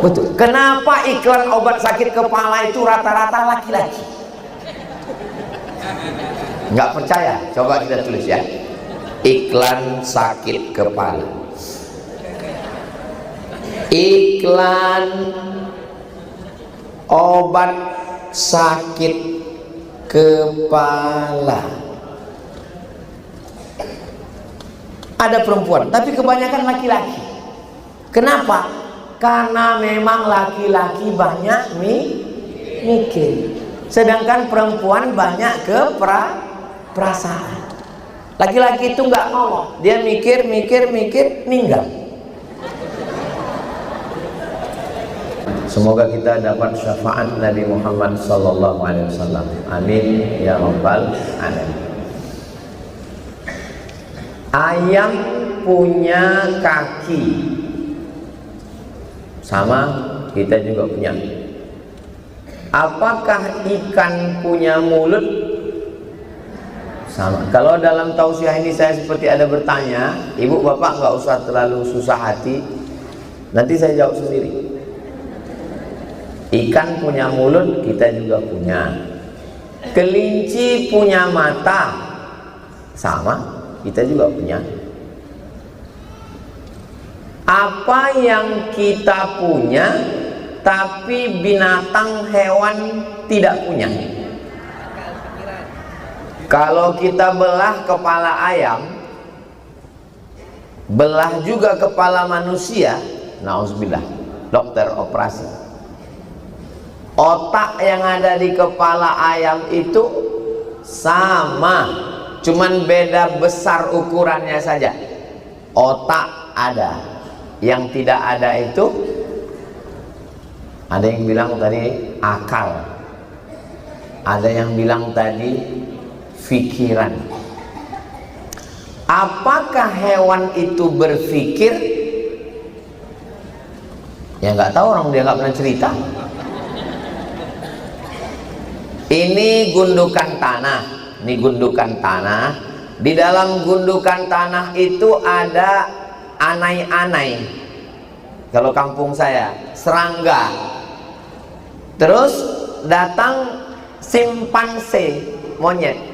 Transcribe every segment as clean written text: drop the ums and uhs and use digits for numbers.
Betul. Kenapa iklan obat sakit kepala itu rata-rata laki-laki? Nggak percaya? Coba kita tulis ya. Iklan sakit kepala. Iklan obat sakit kepala. Ada perempuan, tapi kebanyakan laki-laki. Kenapa? Karena memang laki-laki banyak mikir, sedangkan perempuan banyak perasaan. Laki-laki itu nggak ngomong, dia mikir, ninggal. Semoga kita dapat syafaat Nabi Muhammad SAW. Amin ya rabbal alamin. Ayam punya kaki, sama kita juga punya. Apakah ikan punya mulut? Sama. Kalau dalam tausiah ini saya seperti ada bertanya, ibu bapak nggak usah terlalu susah hati, nanti saya jawab sendiri. Ikan punya mulut, kita juga punya. Kelinci punya mata, sama, kita juga punya. Apa yang kita punya tapi binatang hewan tidak punya? Kalau kita belah kepala ayam, belah juga kepala manusia, nauzubillah, dokter operasi, otak yang ada di kepala ayam itu sama, cuman beda besar ukurannya saja. Otak ada, yang tidak ada itu, ada yang bilang tadi akal, ada yang bilang tadi pikiran. Apakah hewan itu berpikir? Ya nggak tahu, orang dia nggak pernah cerita. Ini gundukan tanah, ini gundukan tanah. Di dalam gundukan tanah itu ada anai-anai. Kalau kampung saya, serangga. Terus datang simpanse, monyet.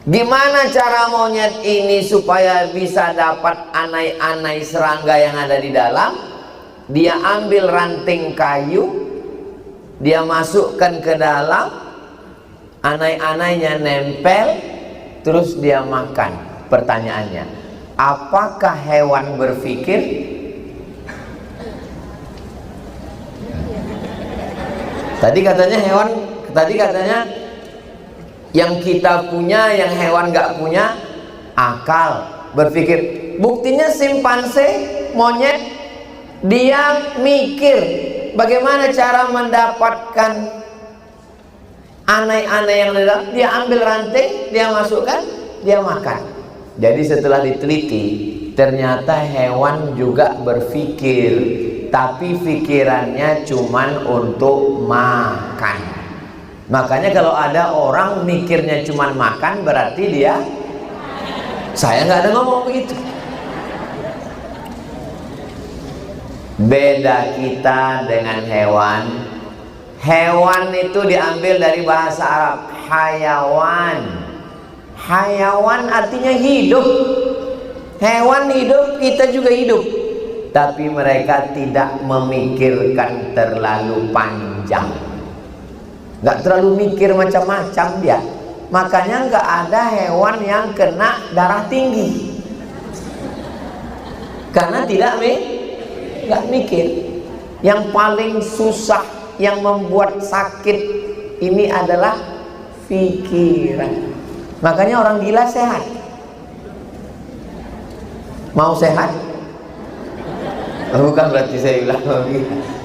Gimana cara monyet ini supaya bisa dapat anai-anai serangga yang ada di dalam? Dia ambil ranting kayu, dia masukkan ke dalam, anai-anainya nempel, terus dia makan. Pertanyaannya, apakah hewan berpikir? Tadi katanya hewan, tadi katanya yang kita punya, yang hewan nggak punya, akal, berpikir. Buktinya simpanse, monyet, dia mikir bagaimana cara mendapatkan anai-anai yang ada. Dia ambil ranting, dia masukkan, dia makan. Jadi setelah diteliti, ternyata hewan juga berpikir, tapi pikirannya cuman untuk makan. Makanya kalau ada orang mikirnya cuman makan, berarti dia, saya nggak ada ngomong begitu. Beda kita dengan hewan. Hewan itu diambil dari bahasa Arab, hayawan. Hayawan artinya hidup. Hewan hidup, kita juga hidup. Tapi mereka tidak memikirkan terlalu panjang, nggak terlalu mikir macam-macam dia. Makanya nggak ada hewan yang kena darah tinggi, karena nggak mikir. Yang paling susah, yang membuat sakit ini adalah pikiran. Makanya orang gila sehat. Mau sehat? Bukan berarti saya bilang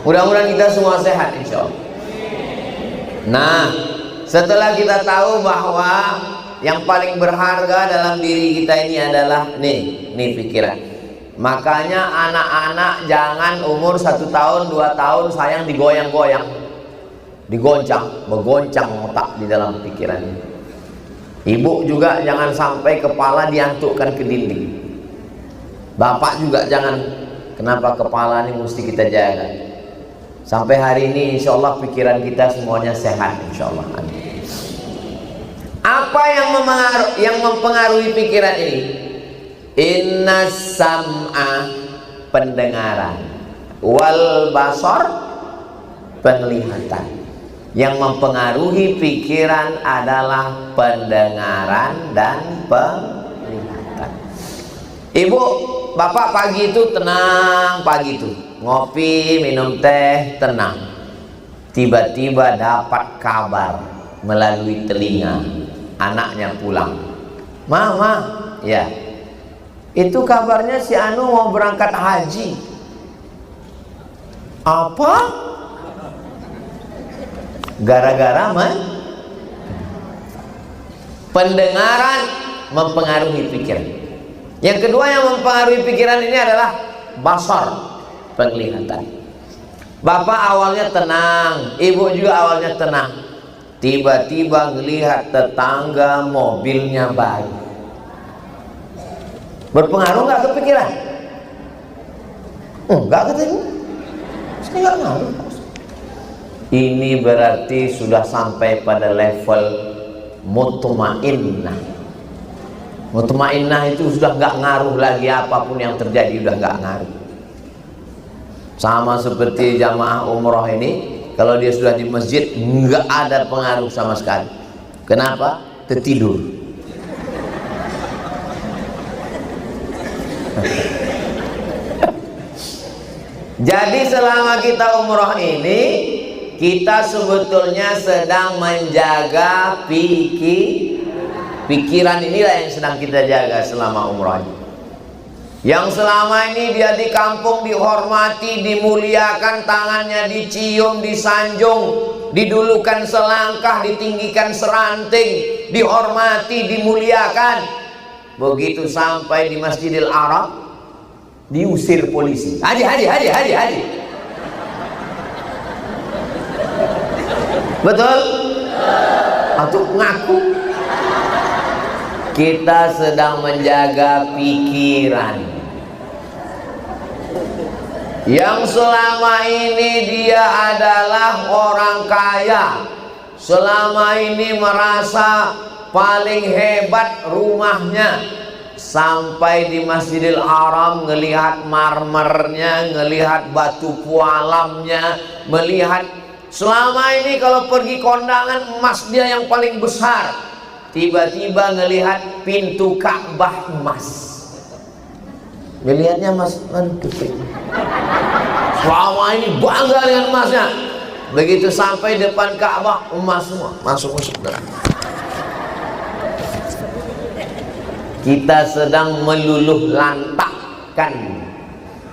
mudah-mudahan kita semua sehat insya Allah. Nah, setelah kita tahu bahwa yang paling berharga dalam diri kita ini adalah nih pikiran. Makanya anak-anak jangan umur 1 tahun 2 tahun sayang digoyang-goyang, digoncang, bergoncang otak di dalam pikiran. Ibu juga jangan sampai kepala diantukkan ke dinding. Bapak juga jangan Kenapa kepala ini mesti kita jaga? Sampai hari ini insya Allah pikiran kita semuanya sehat insya Allah. Apa yang mempengaruhi pikiran ini? Inna sam'a, pendengaran, wal basar, penglihatan. Yang mempengaruhi pikiran adalah pendengaran dan penglihatan. Ibu, bapak pagi itu tenang, pagi itu ngopi, minum teh, tenang. Tiba-tiba dapat kabar melalui telinga, anaknya pulang. Mama, ya, itu kabarnya si Anu mau berangkat haji. Apa? Gara-gara pendengaran mempengaruhi pikiran. Yang kedua yang mempengaruhi pikiran ini adalah basar, penglihatan. Bapak awalnya tenang, ibu juga awalnya tenang. Tiba-tiba ngelihat tetangga mobilnya baru. Berpengaruh nggak ke pikiran? Enggak, katanya. Saya nggak ngaruh. Ini berarti sudah sampai pada level mutmainnah. Mutmainnah itu sudah nggak ngaruh lagi, apapun yang terjadi udah nggak ngaruh. Sama seperti jamaah umroh ini, kalau dia sudah di masjid nggak ada pengaruh sama sekali. Kenapa? Tertidur. Jadi selama kita umroh ini, kita sebetulnya sedang menjaga pikiran. Inilah yang sedang kita jaga selama umrah. Yang selama ini dia di kampung dihormati, dimuliakan, tangannya dicium, disanjung, didulukan selangkah, ditinggikan seranting, dihormati, dimuliakan. Begitu sampai di Masjidil Haram, diusir polisi. Haji. Betul? Atau ngaku? Kita sedang menjaga pikiran. Yang selama ini dia adalah orang kaya, selama ini merasa paling hebat rumahnya, sampai di Masjidil Haram ngelihat marmernya, ngelihat batu pualamnya, melihat selama ini kalau pergi kondangan emas dia yang paling besar, tiba-tiba ngelihat pintu Ka'bah emas. Melihatnya emas, selama ini bangga dengan emasnya. Begitu sampai depan Ka'bah, emas semua, masuk. Kita sedang meluluh lantakkan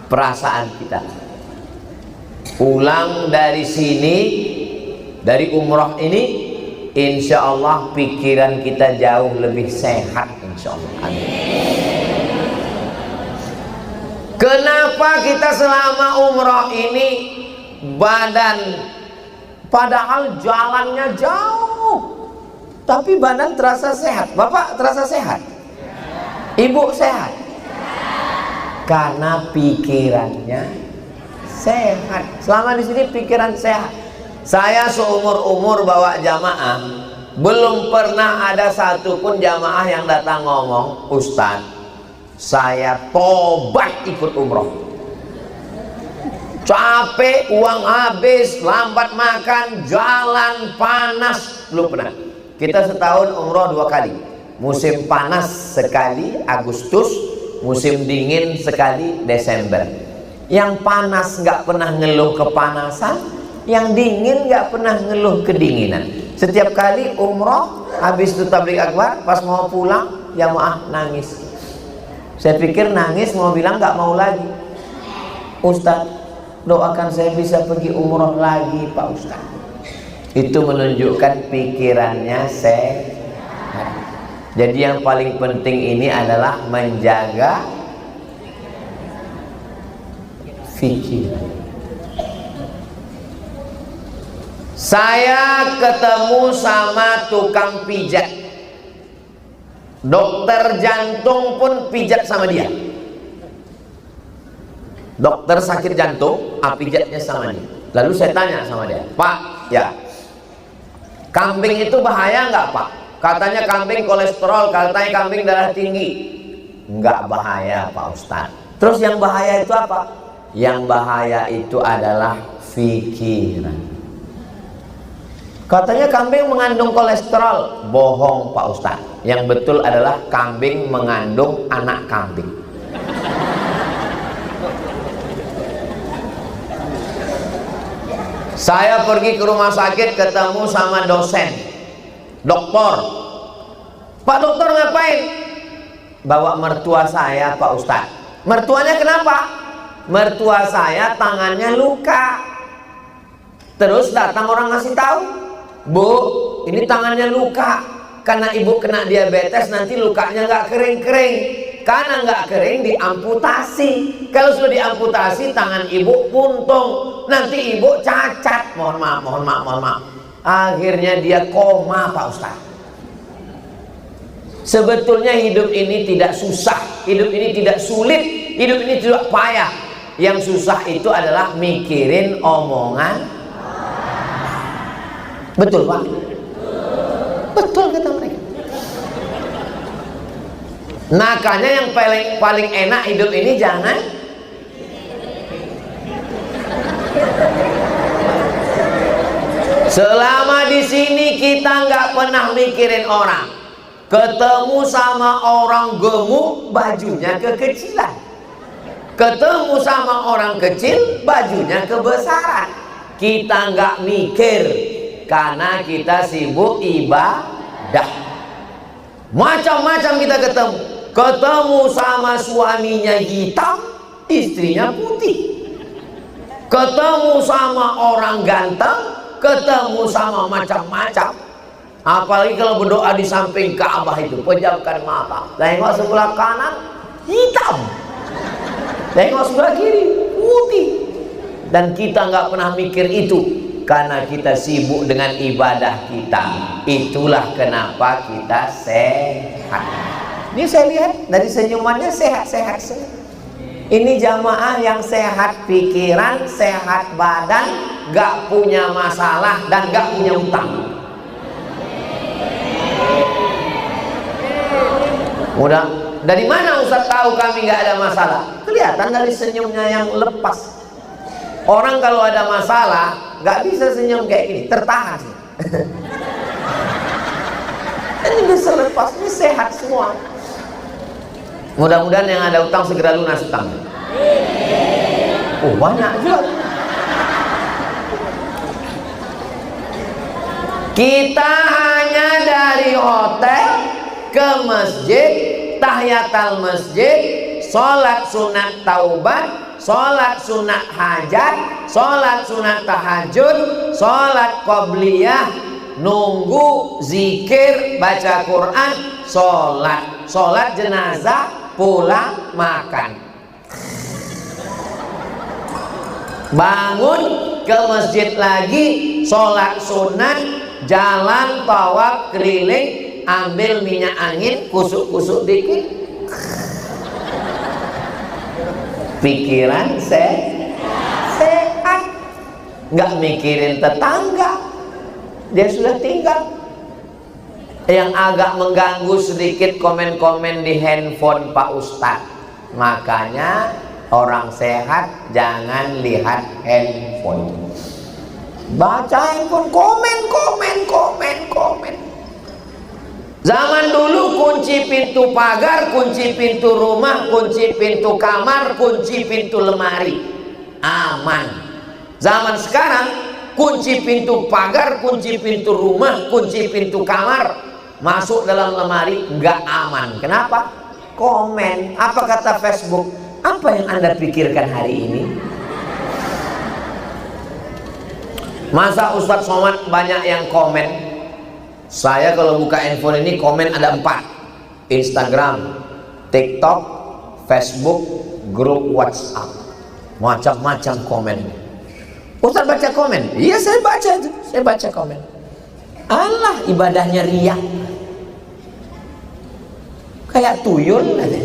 perasaan kita. Pulang dari sini, dari umroh ini, insya Allah pikiran kita jauh lebih sehat, insya Allah. Amin. Kenapa kita selama umroh ini badan, padahal jalannya jauh, tapi badan terasa sehat? Bapak terasa sehat? Ibu sehat? Karena pikirannya sehat. Selama di sini pikiran sehat. Saya seumur-umur bawa jamaah, belum pernah ada satupun jamaah yang datang ngomong, Ustaz, saya tobat ikut umroh. Capek, uang habis, lambat makan, jalan panas, belum pernah. Kita setahun umroh 2 kali. Musim panas sekali, Agustus. Musim dingin sekali, Desember. Yang panas nggak pernah ngeluh kepanasan, yang dingin nggak pernah ngeluh kedinginan. Setiap kali umroh, habis itu tabligh akbar, pas mau pulang, jamaah nangis. Saya pikir nangis mau bilang nggak mau lagi. Ustaz, doakan saya bisa pergi umroh lagi, Pak Ustaz. Itu menunjukkan pikirannya sehat. Jadi yang paling penting ini adalah menjaga fikir. Saya ketemu sama tukang pijat, dokter jantung pun pijat sama dia. Dokter sakit jantung, pijatnya sama dia. Lalu saya tanya sama dia, Pak, ya, kambing itu bahaya nggak Pak? Katanya kambing kolesterol, katanya kambing darah tinggi. Nggak bahaya Pak Ustadz. Terus yang bahaya itu apa? Yang bahaya itu adalah pikiran. Katanya kambing mengandung kolesterol. Bohong Pak Ustadz. Yang betul adalah kambing mengandung anak kambing. Saya pergi ke rumah sakit, ketemu sama dosen, dokter. Pak dokter ngapain? Bawa mertua saya Pak Ustadz. Mertuanya kenapa? Mertua saya tangannya luka. Terus datang orang ngasih tahu, Bu, ini tangannya luka karena ibu kena diabetes, nanti lukanya nggak kering-kering. Karena nggak kering diamputasi. Kalau sudah diamputasi tangan ibu puntung, nanti ibu cacat. Mohon maaf, mohon maaf, mohon maaf. Akhirnya dia koma Pak Ustadz. Sebetulnya hidup ini tidak susah, hidup ini tidak sulit, hidup ini tidak payah. Yang susah itu adalah mikirin omongan. Betul Pak? Betul kata mereka. Makanya yang paling enak hidup ini jangan selama di sini kita nggak pernah mikirin orang. Ketemu sama orang gemuk, bajunya kekecilan. Ketemu sama orang kecil, bajunya kebesaran. Kita nggak mikir karena kita sibuk ibadah. Macam-macam kita ketemu. Ketemu sama suaminya hitam, istrinya putih. Ketemu sama orang ganteng, ketemu sama macam-macam. Apalagi kalau berdoa di samping Ka'bah itu, pejamkan mata, tengok sebelah kanan hitam, tengok sebelah kiri putih. Dan kita nggak pernah mikir itu karena kita sibuk dengan ibadah kita. Itulah kenapa kita sehat. Ini saya lihat dari senyumannya sehat-sehat. Ini jamaah yang sehat pikiran, sehat badan, gak punya masalah dan gak punya utang. Udah, dari mana Ustaz tahu kami gak ada masalah? Kelihatan dari senyumnya yang lepas. Orang kalau ada masalah gak bisa senyum kayak gini, tertahan. Ini bisa lepas, ini sehat semua. Mudah-mudahan yang ada utang segera lunas utang. Oh banyak juga. Kita hanya dari hotel ke masjid, tahiyatul masjid, sholat sunat taubat, sholat sunat hajat, sholat sunat tahajud, sholat qobliyah, nunggu, zikir, baca Quran, sholat jenazah, pulang, makan. Bangun ke masjid lagi, sholat sunat, jalan tawaf keliling, ambil minyak angin, kusuk-kusuk dikit. Pikiran sehat, nggak mikirin tetangga, dia sudah tinggal. Yang agak mengganggu sedikit komen-komen di handphone Pak Ustadz. Makanya orang sehat jangan lihat handphone. Baca handphone, komen. Zaman dulu kunci pintu pagar, kunci pintu rumah, kunci pintu kamar, kunci pintu lemari, aman. Zaman sekarang kunci pintu pagar, kunci pintu rumah, kunci pintu kamar, masuk dalam lemari nggak aman. Kenapa? Komen. Apa kata Facebook? Apa yang Anda pikirkan hari ini? Masa Ustadz Somad banyak yang komen? Saya kalau buka handphone ini komen ada 4. Instagram, TikTok, Facebook, grup WhatsApp. Macam-macam komen. Ustadz baca komen? Iya saya baca itu. Saya baca komen. Allah, ibadahnya riak. Kayak tuyul aja.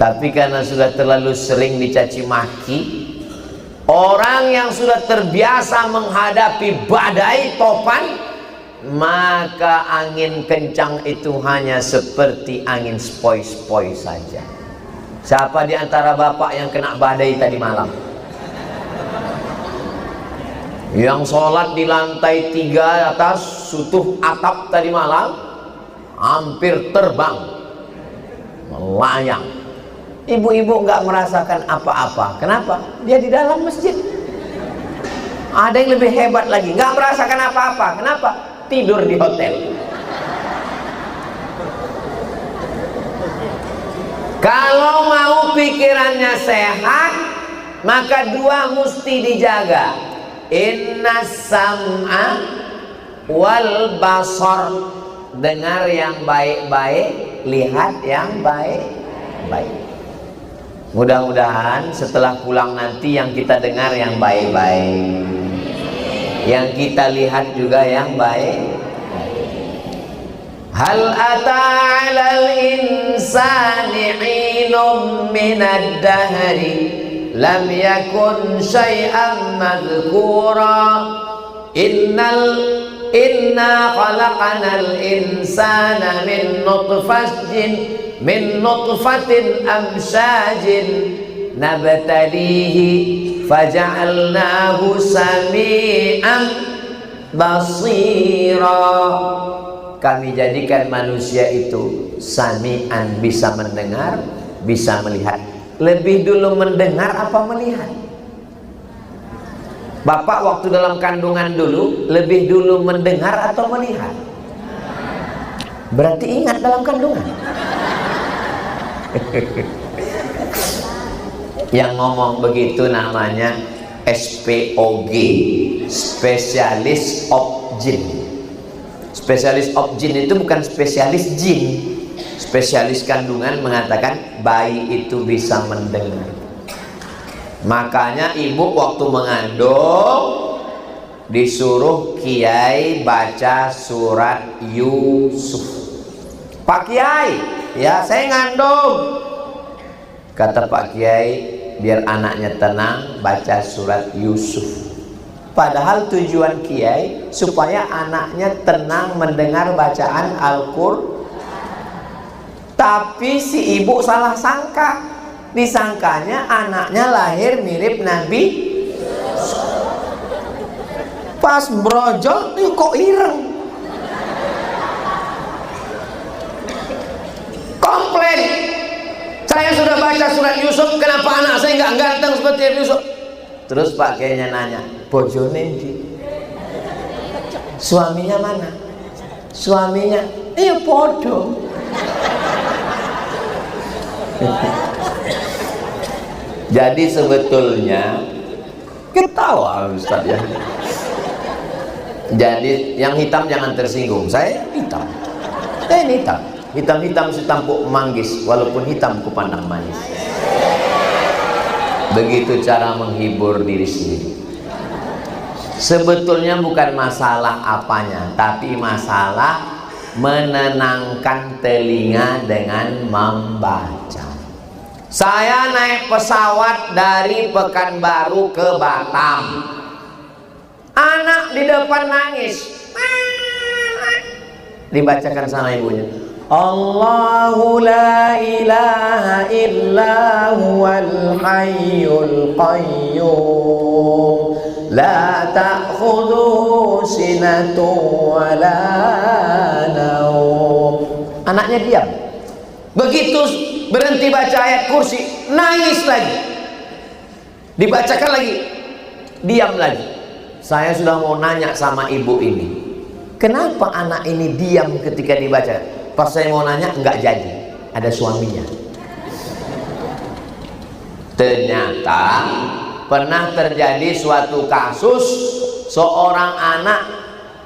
Tapi karena sudah terlalu sering dicaci maki, orang yang sudah terbiasa menghadapi badai topan, maka angin kencang itu hanya seperti angin sepoi-sepoi saja. Siapa di antara bapak yang kena badai tadi malam? Yang sholat di lantai 3 atas sutuh atap tadi malam, hampir terbang, melayang. Ibu-ibu nggak merasakan apa-apa. Kenapa? Dia di dalam masjid. Ada yang lebih hebat lagi, nggak merasakan apa-apa. Kenapa? Tidur di hotel. Kalau mau pikirannya sehat, maka dua mesti dijaga. Inna sam'a wal basar. Dengar yang baik-baik, lihat yang baik-baik. Mudah-mudahan setelah pulang nanti yang kita dengar yang baik-baik, yang kita lihat juga yang baik. Hal ata 'alal insani 'inum minad dahri lam yakun syai'an madhkura. Inna khalaqanal insana min nutfatin amsyajin nabtalihi faja'alnahu sami'an basira. Kami jadikan manusia itu sami'an, bisa mendengar, bisa melihat. Lebih dulu mendengar apa melihat? Bapak waktu dalam kandungan dulu lebih dulu mendengar atau melihat? Berarti ingat dalam kandungan. Yang ngomong begitu namanya SPOG, spesialis of jin. Spesialis of jin itu bukan spesialis jin. Spesialis kandungan mengatakan bayi itu bisa mendengar. Makanya ibu waktu mengandung disuruh kiai baca surat Yusuf. Pak Kiai, ya saya ngandung. Kata Pak Kiai, biar anaknya tenang, baca surat Yusuf. Padahal tujuan Kiai supaya anaknya tenang mendengar bacaan Al-Qur'an. Tapi si ibu salah sangka. Disangkanya anaknya lahir mirip Nabi. Pas brojol, kok ireng. Komplain. Saya sudah baca surat Yusuf, kenapa anak saya nggak ganteng seperti Yusuf? Terus Pak Kiainya nanya, bojone ndi? Suaminya mana? Suaminya, iya podo. Jadi sebetulnya ketawa Ustaz ya. Jadi yang hitam jangan tersinggung. Saya hitam. Ini hitam. Hitam-hitam setampuk manggis, walaupun hitam kupandang manis. Begitu cara menghibur diri sendiri. Sebetulnya bukan masalah apanya, tapi masalah menenangkan telinga dengan membaca. Saya naik pesawat dari Pekanbaru ke Batam. Anak di depan nangis. Dibacakan sama ibunya. Allahu la ilaha illa huwal hayyul qayyum la ta'khudhuhu sinatun wa la naum. Anaknya diam. Begitu berhenti baca ayat kursi, nangis lagi. Dibacakan lagi, diam lagi. Saya sudah mau nanya sama ibu ini, kenapa anak ini diam ketika dibaca? Pas saya mau nanya, enggak jadi, ada suaminya. Ternyata pernah terjadi suatu kasus, seorang anak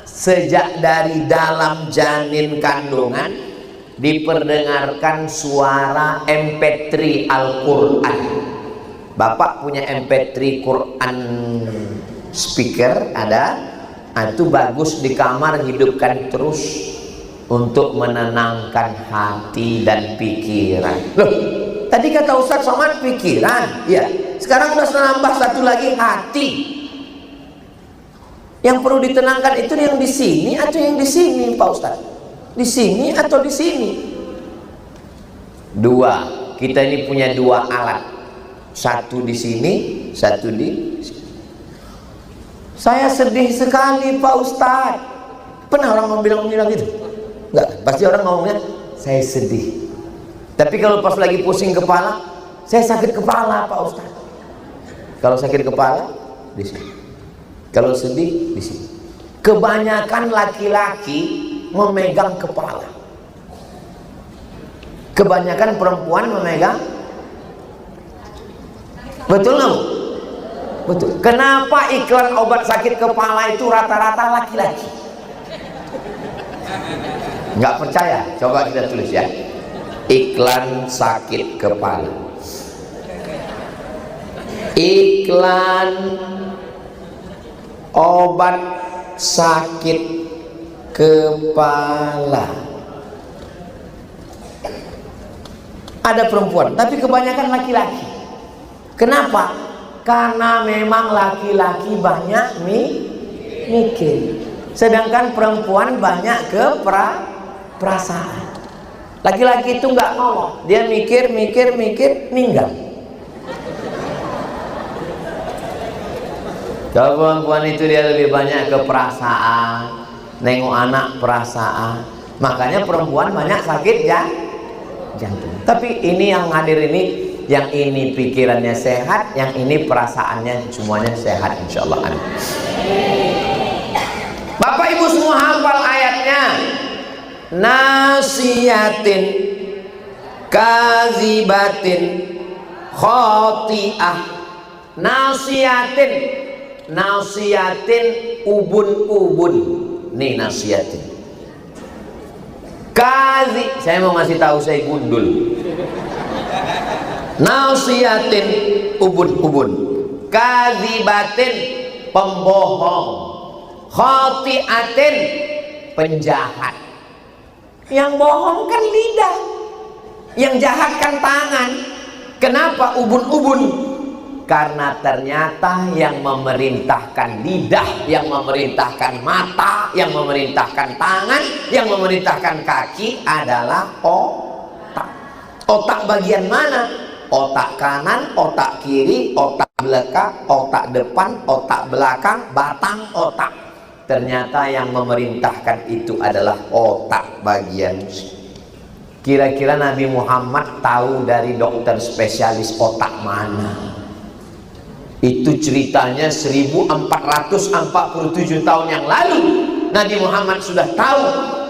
sejak dari dalam janin kandungan diperdengarkan suara MP3 Al-Quran. Bapak punya MP3 Quran speaker ada, itu bagus di kamar, hidupkan terus untuk menenangkan hati dan pikiran. Loh, Tadi kata Ustaz Somad pikiran, ya. Sekarang udah nambah satu lagi, hati. Yang perlu ditenangkan itu yang di sini atau yang di sini, Pak Ustaz? Di sini atau di sini? Dua. Kita ini punya dua alat. Satu di sini, satu di sini. Saya sedih sekali, Pak Ustaz. Pernah orang bilang gitu? Enggak, pasti orang ngomongnya saya sedih. Tapi kalau pas lagi pusing kepala, saya sakit kepala, Pak Ustaz. Kalau sakit kepala di sini. Kalau sedih di sini. Kebanyakan laki-laki memegang kepala. Kebanyakan perempuan memegang. Betul nggak? Betul. Kenapa iklan obat sakit kepala itu rata-rata laki-laki? Nggak percaya? Coba kita tulis ya. Iklan sakit kepala. Iklan obat sakit kepala. Ada perempuan, tapi kebanyakan laki-laki. Kenapa? Karena memang laki-laki banyak mikir, sedangkan perempuan banyak perasaan. Laki-laki itu nggak ngomong, dia mikir, ninggal. Kalau perempuan itu dia lebih banyak ke perasaan, nengok anak perasaan. Makanya perempuan banyak sakit jantung. Tapi ini yang hadir ini, yang ini pikirannya sehat, yang ini perasaannya semuanya sehat, insyaallah. Amin. Bapak Ibu semua hafal ayatnya. Nasiyatin kazibatin khoti'ah. Nasiyatin ubun-ubun. Nih nasiyatin. Saya mau ngasih tahu, saya gundul. Nasiyatin ubun-ubun. Kazibatin pembohong. Khoti'atin penjahat. Yang bohong kan lidah, yang jahat kan tangan. Kenapa ubun-ubun? Karena ternyata yang memerintahkan lidah, yang memerintahkan mata, yang memerintahkan tangan, yang memerintahkan kaki adalah otak. Otak bagian mana? Otak kanan, otak kiri, otak belakang, otak depan, otak belakang, batang otak. Ternyata yang memerintahkan itu adalah otak bagian. Kira-kira Nabi Muhammad tahu dari dokter spesialis otak mana? Itu ceritanya 1447 tahun yang lalu. Nabi Muhammad sudah tahu.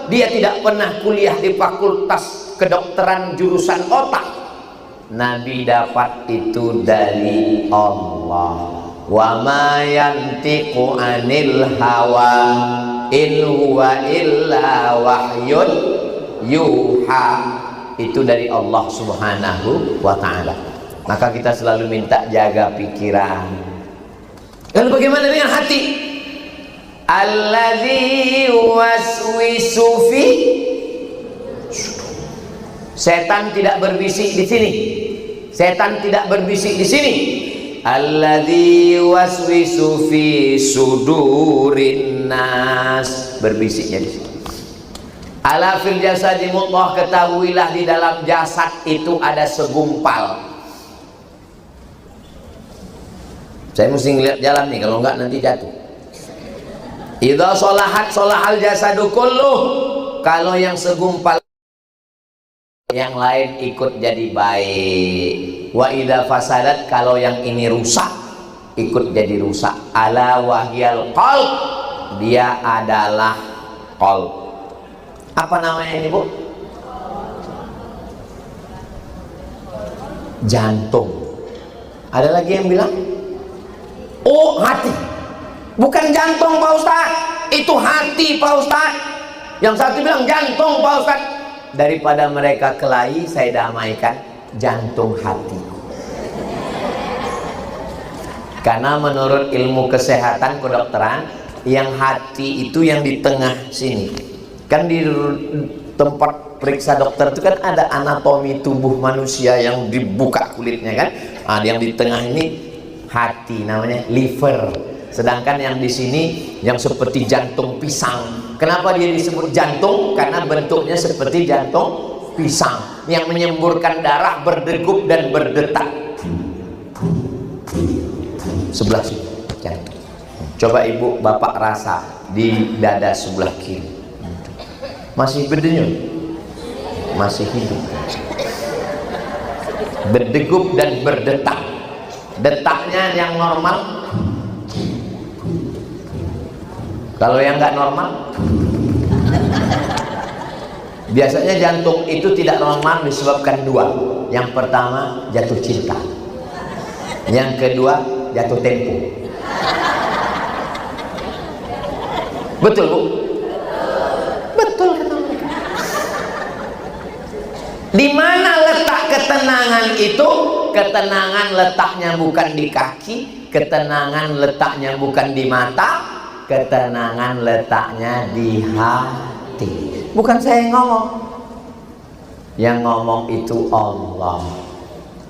Dia tidak pernah kuliah di fakultas kedokteran jurusan otak. Nabi dapat itu dari Allah. Wa ma yantiqu anil hawa in huwa illa wahyun yuha. Itu dari Allah Subhanahu wa ta'ala. Maka kita selalu minta jaga pikiran. Lalu bagaimana dengan hati? Alladzi waswisu fi. Setan tidak berbisik di sini. Setan tidak berbisik di sini. Alladzi waswisu fi sudurin nas, berbisiknya di sini. Ala fil jasadi mudghah, ketahuilah di dalam jasad itu ada segumpal. Saya mesti ngeliat jalan nih, kalau enggak nanti jatuh. Idza sholahat sholahal jasadu kulluh. Kalau yang segumpal, yang lain ikut jadi baik. Wa idza fasadat, kalau yang ini rusak, ikut jadi rusak. Ala wahyal qalb, dia adalah qalb. Apa namanya ini, Bu? Jantung. Ada lagi yang bilang, oh hati. Bukan jantung, Pak Ustaz. Itu hati, Pak Ustaz. Yang satu bilang jantung, Pak Ustaz. Daripada mereka kelahi, saya damaikan jantung hati. Karena menurut ilmu kesehatan kedokteran, yang hati itu yang di tengah sini. Kan di tempat periksa dokter itu kan ada anatomi tubuh manusia yang dibuka kulitnya kan. Ada yang di tengah ini hati, namanya liver. Sedangkan yang di sini yang seperti jantung pisang. Kenapa dia disebut jantung? Karena bentuknya seperti jantung pisang yang menyemburkan darah, berdegup dan berdetak. Sebelah sini jantung. Coba ibu bapak rasa di dada sebelah kiri. Masih berdenyut, masih hidup, berdegup dan berdetak. Detaknya yang normal. Kalau yang nggak normal, biasanya jantung itu tidak normal disebabkan dua. Yang pertama jatuh cinta, yang kedua jatuh tempo. Betul bu? Betul. Di mana letak ketenangan itu? Ketenangan letaknya bukan di kaki, ketenangan letaknya bukan di mata, ketenangan letaknya di hati. Bukan saya yang ngomong, yang ngomong itu Allah.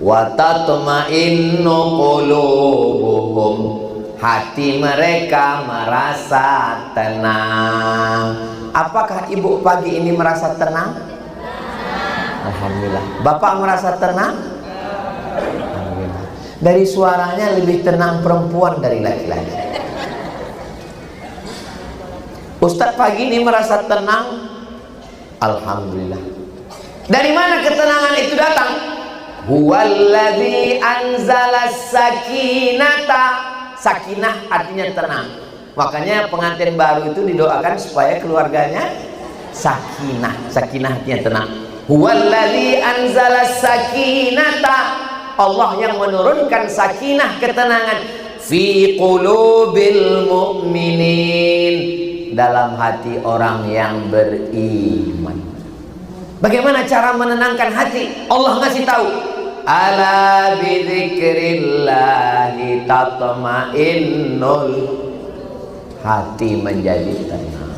Wa tatma'innu qulubuhum, hati mereka merasa tenang. Apakah ibu pagi ini merasa tenang? Alhamdulillah. Bapak merasa tenang? Alhamdulillah. Dari suaranya lebih tenang perempuan dari laki-laki. Ustadz pagi ini merasa tenang? Alhamdulillah. Dari mana ketenangan itu datang? Huwallazi anzalas sakinata. Sakinah artinya tenang. Makanya pengantin baru itu didoakan supaya keluarganya sakinah. Sakinah artinya tenang. Huwallazi anzalas sakinata. Allah yang menurunkan sakinah, ketenangan, fi qulubil mu'minin, dalam hati orang yang beriman. Bagaimana cara menenangkan hati? Allah ngasih tahu, ala bidzikrillahi tatma'innul, hati menjadi tenang.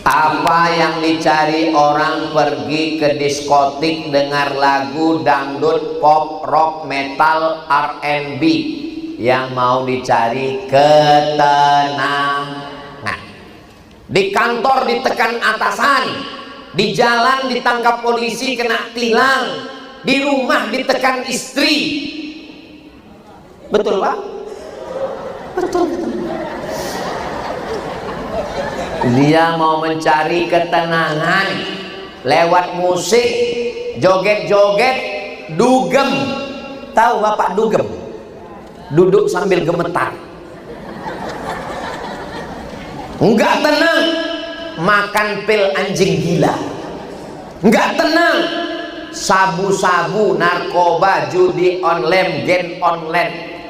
Apa yang dicari orang pergi ke diskotik, dengar lagu dangdut, pop, rock, metal, R&B. Yang mau dicari ketenangan. Di kantor ditekan atasan, di jalan ditangkap polisi kena tilang, di rumah ditekan istri. Betul pak? Betul. Dia mau mencari ketenangan lewat musik, joget-joget, dugem. Tahu bapak dugem? Duduk sambil gemetar. Enggak tenang, makan pil anjing gila. Enggak tenang, sabu-sabu, narkoba, judi online, game online.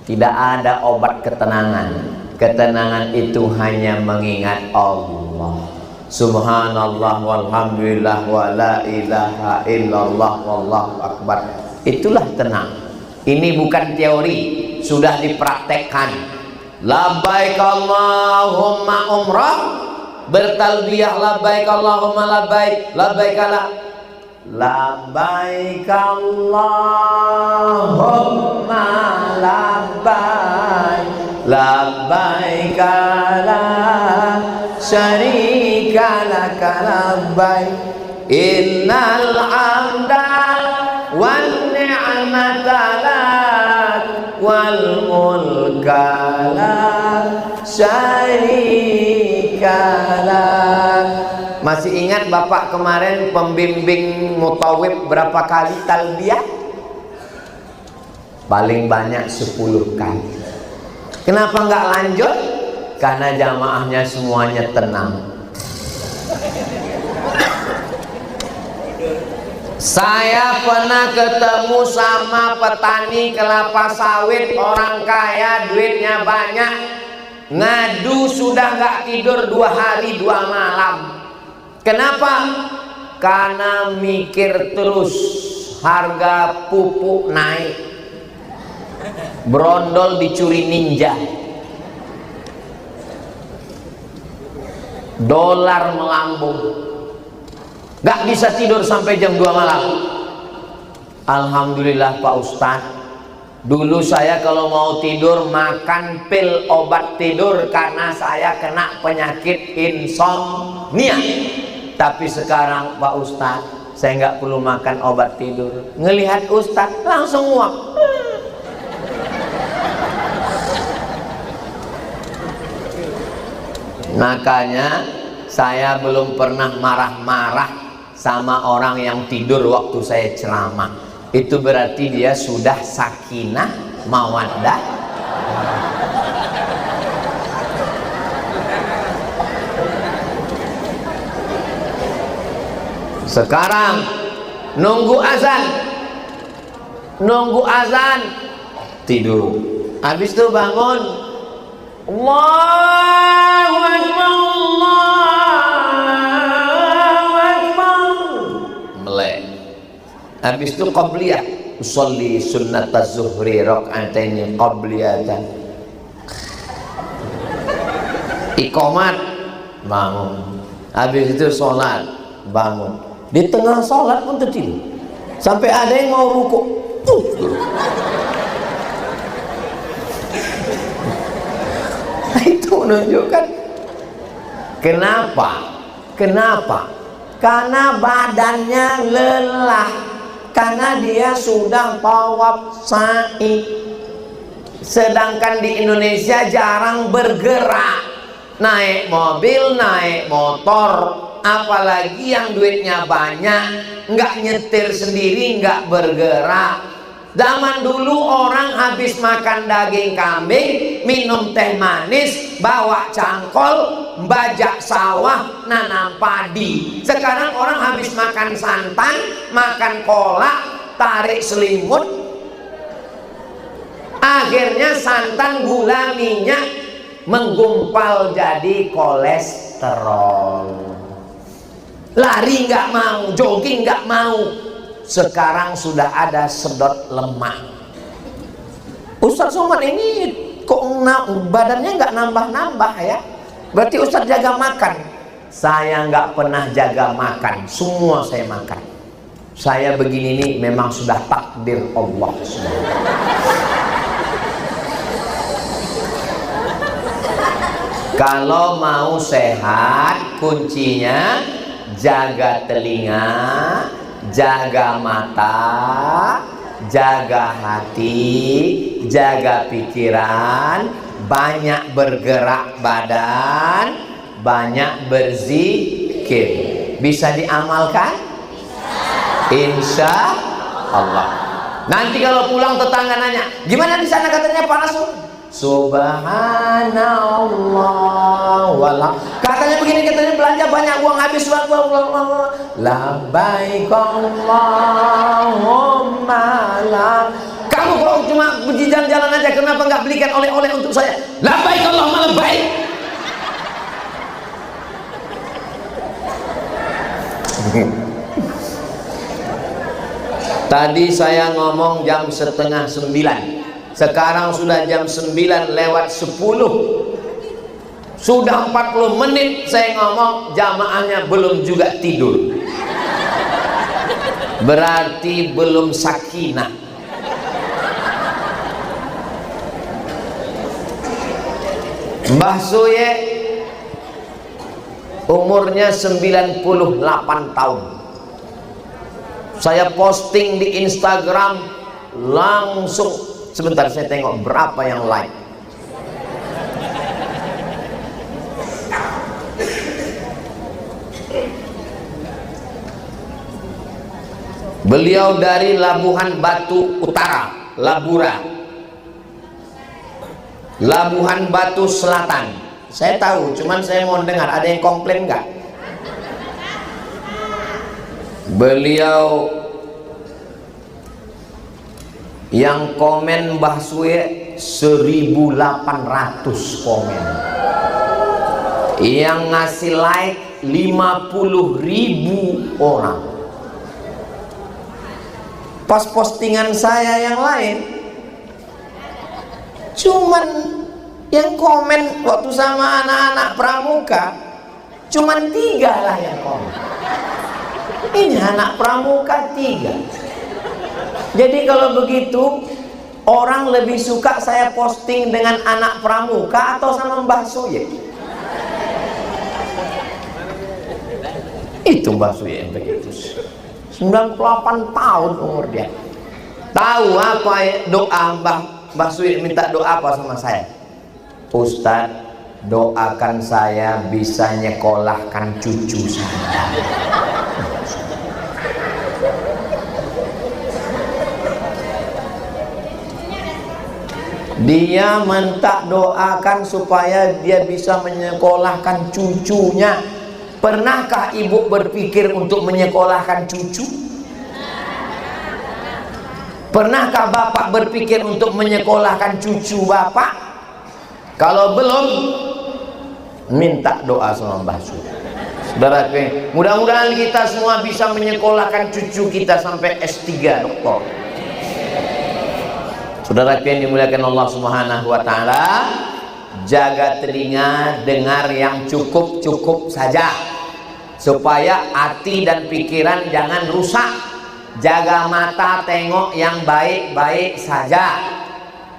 Tidak ada obat ketenangan. Ketenangan itu hanya mengingat Allah. Subhanallah walhamdulillah wa la ilaha illallah wallahu akbar. Itulah tenang. Ini bukan teori, sudah dipraktekkan. Labbaik Allahumma umrah, bertalbiyah labbaik Allahumma labbaik, labbaik la labbaik Allahumma labbaik, labbaik la syarika laka labbaik, innal hamda wan ni'mata lak wal mulka la syarika lak. Masih ingat bapak kemarin pembimbing mutawib berapa kali talbiyah? Paling banyak 10 kali. Kenapa nggak lanjut? Karena jamaahnya semuanya tenang. Saya pernah ketemu sama petani kelapa sawit, orang kaya, duitnya banyak, ngadu sudah nggak tidur 2 hari 2 malam. Kenapa? Karena mikir terus, harga pupuk naik, brondol dicuri ninja. dolar melambung, nggak bisa tidur sampai jam 2 malam. Alhamdulillah Pak Ustadz, dulu saya kalau mau tidur makan pil obat tidur karena saya kena penyakit insomnia. Tapi sekarang Pak Ustadz, saya nggak perlu makan obat tidur, ngelihat Ustadz langsung nguap. Makanya saya belum pernah marah-marah sama orang yang tidur waktu saya ceramah. Itu berarti dia sudah sakinah mawaddah. Sekarang nunggu azan tidur, habis itu bangun, Allahu Akbar, Allahu Akbar, melek. Habis itu qabliyah, usolli sunnataz zuhri rak'ataini qabliyatan, iqamat, bangun. Habis itu sholat, bangun. Di tengah sholat pun tertidur, sampai ada yang mau rukuk, itu menunjukkan kenapa? Karena badannya lelah, karena dia sudah tawaf sa'i. Sedangkan di Indonesia jarang bergerak, naik mobil, naik motor, apalagi yang duitnya banyak, nggak nyetir sendiri, nggak bergerak. Zaman dulu orang habis makan daging kambing, minum teh manis, bawa cangkol, bajak sawah, nanam padi. Sekarang orang habis makan santan, makan kolak, tarik selimut, akhirnya santan, gula, minyak menggumpal jadi kolesterol. Lari nggak mau, jogging nggak mau. Sekarang sudah ada sedot lemak. Ustadz Somad ini kok badannya nggak nambah-nambah ya? Berarti Ustadz jaga makan. Saya nggak pernah jaga makan, semua saya makan. Saya begini nih memang sudah takdir Allah. Kalau mau sehat, kuncinya jaga telinga, jaga mata, jaga hati, jaga pikiran, banyak bergerak badan, banyak berzikir. Bisa diamalkan? Insya Allah. Nanti kalau pulang tetangga nanya, gimana di sana katanya panas? Subhanallah wallah. Katanya begini, katanya belanja banyak, uang habis. Labbaik Allahumma la. Kamu kalau cuma pergi jalan-jalan aja, kenapa nggak belikan oleh-oleh untuk saya? Labbaik Allahumma labbaik. Tadi saya ngomong jam 8:30. Sekarang sudah jam 9:10. Sudah 40 menit saya ngomong, jamaahnya belum juga tidur. Berarti belum sakinah. Mbah Suye umurnya 98 tahun. Saya posting di Instagram, langsung sebentar saya tengok berapa yang like. Beliau dari Labuhan Batu Utara, Labura, Labuhan Batu Selatan. Saya tahu, cuman saya mau dengar ada yang komplain nggak? Beliau yang komen Mbah Suye 1.800 komen, yang ngasih like 50.000 orang. Pas postingan saya yang lain, cuman yang komen waktu sama anak-anak pramuka Cuman 3 lah yang komen. Ini anak pramuka 3. Jadi kalau begitu, orang lebih suka saya posting dengan anak pramuka atau sama Mbah Suye? Itu Mbah Suye yang begitu. 98 tahun umur dia. Tahu apa doa Mbah Suye minta doa apa sama saya? Ustadz, doakan saya bisa nyekolahkan cucu saya. Dia minta doakan supaya dia bisa menyekolahkan cucunya. Pernahkah ibu berpikir untuk menyekolahkan cucu? Pernahkah bapak berpikir untuk menyekolahkan cucu bapak? Kalau belum, minta doa sama Mbah Suye. Saudara, mudah-mudahan kita semua bisa menyekolahkan cucu kita sampai S3 doktor. Saudara yang dimuliakan Allah Subhanahu wa taala, jaga telinga, dengar yang cukup-cukup saja supaya hati dan pikiran jangan rusak. Jaga mata, tengok yang baik-baik saja.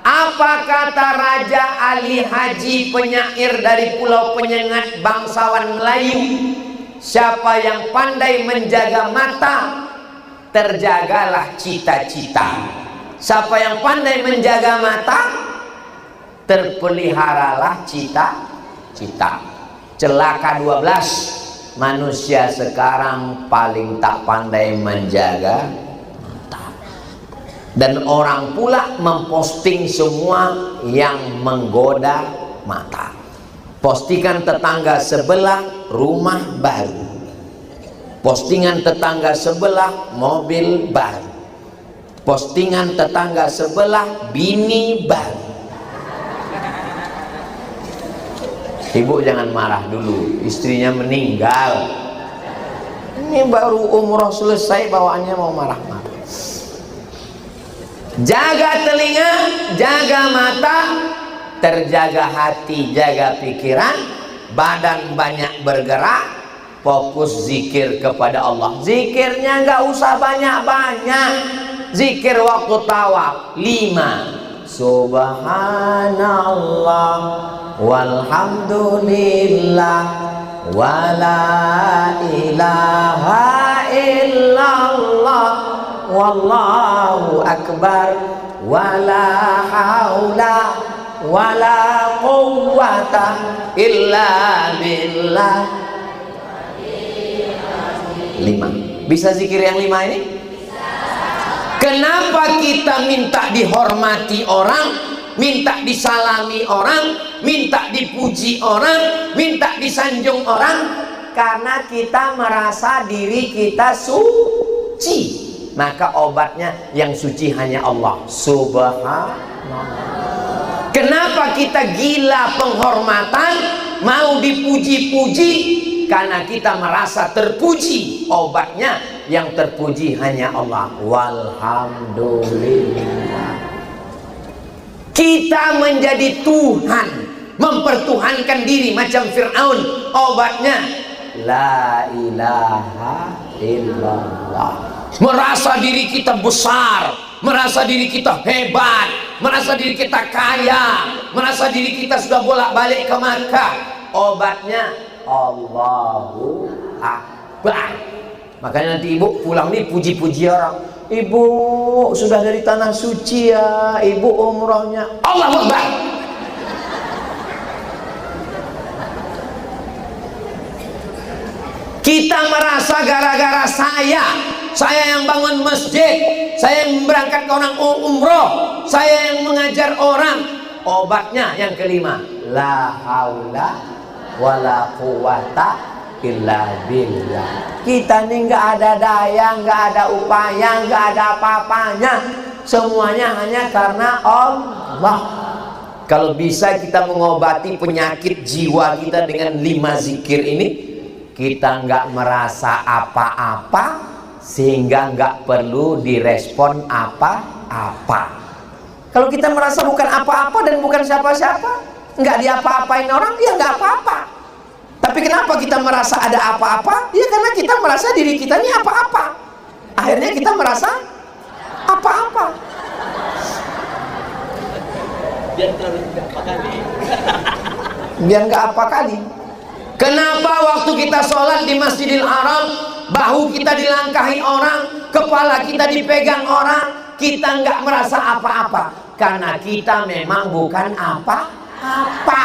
Apa kata Raja Ali Haji, penyair dari Pulau Penyengat, bangsawan Melayu? Siapa yang pandai menjaga mata, terjagalah cita-cita. Siapa yang pandai menjaga mata, terpeliharalah cita-cita. Celaka 12, manusia sekarang paling tak pandai menjaga mata. Dan orang pula memposting semua yang menggoda mata. Postingan tetangga sebelah rumah baru, postingan tetangga sebelah mobil baru, postingan tetangga sebelah bini baru. Ibu jangan marah dulu, istrinya meninggal. Ini baru umroh selesai bawaannya mau marah-marah. Jaga telinga, jaga mata, terjaga hati, jaga pikiran, badan banyak bergerak, fokus zikir kepada Allah. Zikirnya nggak usah banyak-banyak. Zikir waktu tawaf 5. Subhanallah walhamdulillah wala ilaha illallah wallahu akbar wala haula wala quwwata illa billah. 5. Bisa zikir yang 5 ini? Kenapa kita minta dihormati orang, minta disalami orang, minta dipuji orang, minta disanjung orang? Karena kita merasa diri kita suci. Maka obatnya yang suci hanya Allah Subhanallah. Kenapa kita gila penghormatan, mau dipuji-puji? Karena kita merasa terpuji. Obatnya yang terpuji hanya Allah. Walhamdulillah. Kita menjadi Tuhan, mempertuhankan diri macam Fir'aun. Obatnya la ilaha illallah. Merasa diri kita besar, merasa diri kita hebat, merasa diri kita kaya, merasa diri kita sudah bolak-balik ke Makkah. Obatnya Allahu Akbar. Makanya nanti ibu pulang nih puji-puji orang. Ibu sudah dari tanah suci ya, ibu umrohnya Allahu Akbar. Kita merasa gara-gara saya yang bangun masjid, saya yang berangkat ke orang umroh, saya yang mengajar orang. Obatnya yang kelima, la haula wala quwwata illa billah. Kita ini nggak ada daya, nggak ada upaya, nggak ada apa-apanya. Semuanya hanya karena Allah. Kalau bisa kita mengobati penyakit jiwa kita dengan 5 zikir ini, kita nggak merasa apa-apa, sehingga nggak perlu direspon apa-apa. Kalau kita merasa bukan apa-apa dan bukan siapa-siapa, nggak diapa-apain orang, ya nggak apa-apa. Tapi kenapa kita merasa ada apa-apa? Ya karena kita merasa diri kita ini apa-apa. Akhirnya kita merasa apa-apa. Biar nggak apa kali. Kenapa waktu kita sholat di Masjidil Haram, bahu kita dilangkahi orang, kepala kita dipegang orang, kita nggak merasa apa-apa? Karena kita memang bukan apa-apa.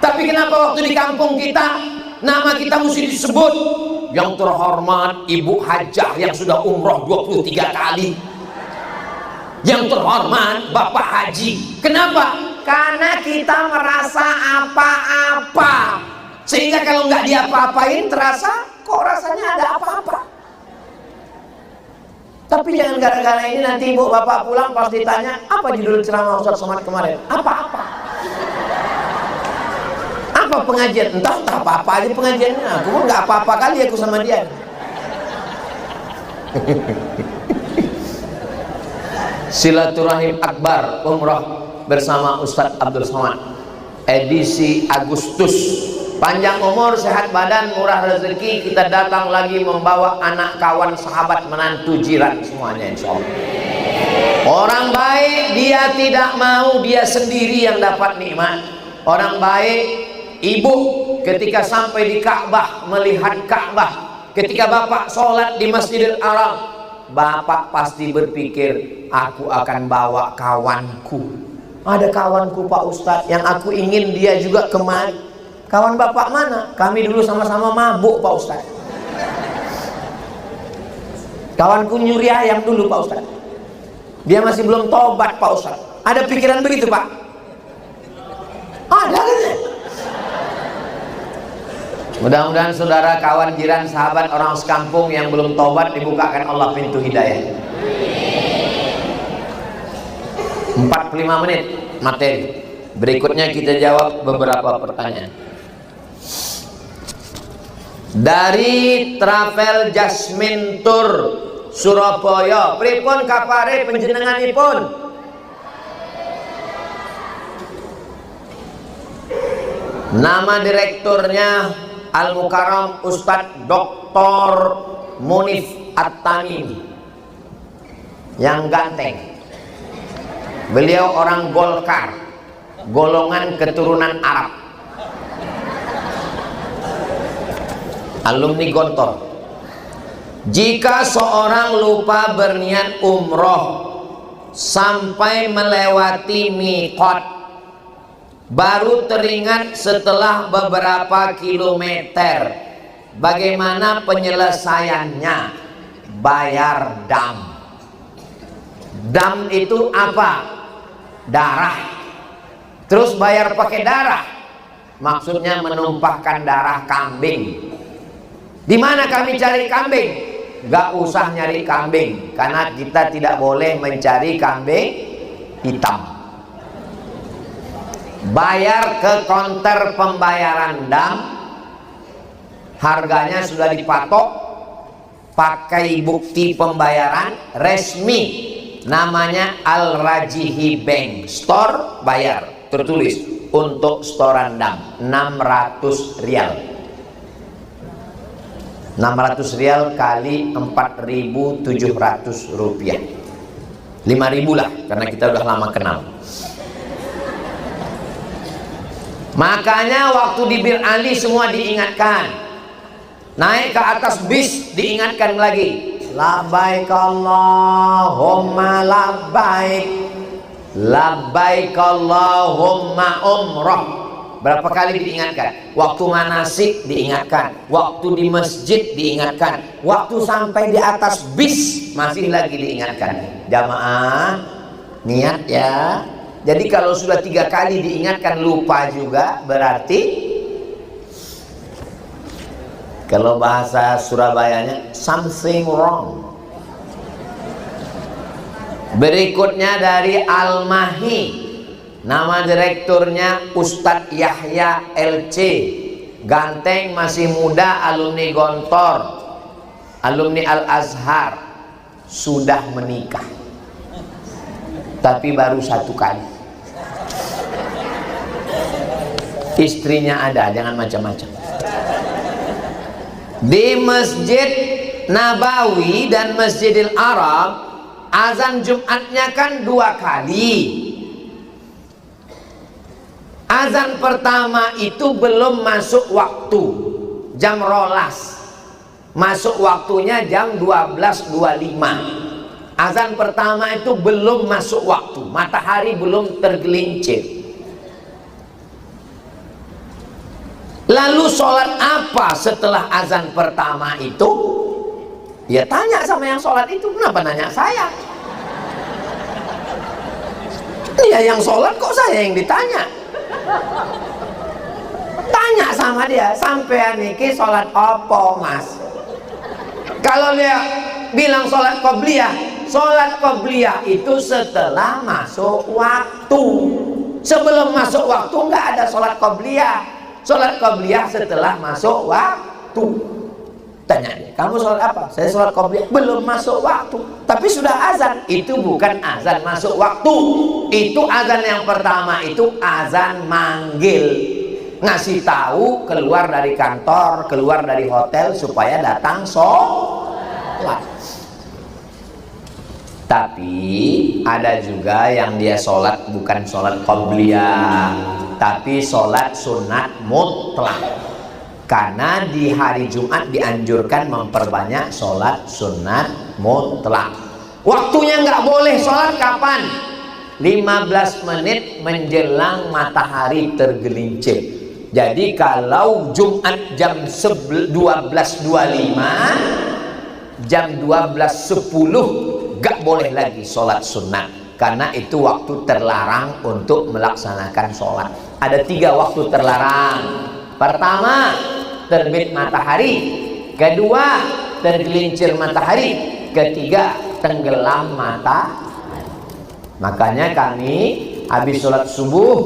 Tapi kenapa waktu di kampung kita, nama kita mesti disebut? Yang terhormat Ibu Hajah yang sudah umroh 23 kali. Yang terhormat Bapak Haji. Kenapa? Karena kita merasa apa-apa. Sehingga kalau nggak diapa-apain terasa, kok rasanya ada apa-apa. Tapi jangan gara-gara ini nanti ibu bapak pulang pas ditanya, apa judul ceramah Ustaz Somad kemarin? Apa-apa. Apa pengajian? Entah apa-apa aja pengajiannya. Aku pun nggak apa-apa kali aku sama dia. Silaturahim Akbar Umrah bersama Ustadz Abdul Somad, edisi Agustus. Panjang umur, sehat badan, murah rezeki. Kita datang lagi membawa anak, kawan, sahabat, menantu, jiran semuanya insya Allah. Orang baik dia tidak mau dia sendiri yang dapat nikmat. Orang baik, ibu ketika sampai di Ka'bah, melihat Ka'bah, ketika bapak sholat di Masjidil Haram, bapak pasti berpikir, aku akan bawa kawanku. Ada kawanku Pak Ustadz yang aku ingin dia juga kemari. Kawan bapak mana? Kami dulu sama-sama mabuk Pak Ustadz. Kawanku nyuri ayam dulu Pak Ustadz. Dia masih belum tobat Pak Ustadz. Ada pikiran begitu Pak? Ada kan? Mudah-mudahan saudara, kawan, jiran, sahabat, orang sekampung yang belum tobat dibukakan Allah pintu hidayah. 45 menit materi. Berikutnya kita jawab beberapa pertanyaan. Dari Travel Jasmine Tour Surabaya, pripun kapare panjenenganipun? Nama direkturnya Al Mukarram Ustadz Dr. Munif At-Tamimi yang ganteng. Beliau orang Golkar, golongan keturunan Arab, alumni Gontor. Jika seorang lupa berniat umroh sampai melewati miqat, baru teringat setelah beberapa kilometer, bagaimana penyelesaiannya? Bayar dam. Dam itu apa? Darah. Terus bayar pakai darah, maksudnya menumpahkan darah kambing. Di mana kami cari kambing? Gak usah nyari kambing, karena kita tidak boleh mencari kambing hitam. Bayar ke konter pembayaran dam, harganya sudah dipatok, pakai bukti pembayaran resmi, namanya Al-Rajihi Bank Store, bayar, tertulis untuk storan dam 600 rial. 600 rial kali 4.700 rupiah, 5.000 lah, karena kita udah lama kenal. Makanya waktu di Bir Ali semua diingatkan, naik ke atas bis diingatkan lagi, labbaik Allahumma labbaik, labbaik Allahumma umrah. Berapa kali diingatkan? Waktu manasik diingatkan, waktu di masjid diingatkan, waktu sampai di atas bis masih lagi diingatkan. Jamaah niat ya. Jadi kalau sudah 3 kali diingatkan lupa juga, berarti kalau bahasa Surabayanya something wrong. Berikutnya dari Al-Mahi, nama direkturnya Ustadz Yahya LC, ganteng, masih muda, alumni Gontor, alumni Al-Azhar, sudah menikah tapi baru 1 kali. Istrinya ada, jangan macam-macam. Di Masjid Nabawi dan Masjidil Haram azan Jumatnya kan 2 kali. Azan pertama itu belum masuk waktu, jam rolas. Masuk waktunya jam 12.25. Azan pertama itu belum masuk waktu, matahari belum tergelincir. Lalu sholat apa setelah azan pertama itu? Ya tanya sama yang sholat itu, kenapa nanya saya? Dia yang sholat kok saya yang ditanya? Tanya sama dia, sampean niki sholat apa mas? Kalau dia bilang sholat qobliyah itu setelah masuk waktu. Sebelum masuk waktu nggak ada sholat qobliyah. Sholat qobliyah setelah masuk waktu. Tanya dia, kamu sholat apa? Saya sholat qobliyah. Belum masuk waktu, tapi sudah azan. Itu bukan azan masuk waktu. Itu azan yang pertama, itu azan manggil, ngasih tahu keluar dari kantor, keluar dari hotel supaya datang sholat. Tapi ada juga yang dia sholat bukan sholat qobliyah, tapi sholat sunat mutlak. Karena di hari Jumat dianjurkan memperbanyak sholat sunat mutlak. Waktunya nggak boleh sholat kapan? 15 menit menjelang matahari tergelincir. Jadi kalau Jumat jam 12.25, jam 12.10 gak boleh lagi sholat sunnah, karena itu waktu terlarang untuk melaksanakan sholat. Ada 3 waktu terlarang. Pertama, terbit matahari. Kedua, tergelincir matahari. Ketiga, tenggelam matahari. Makanya kami habis sholat subuh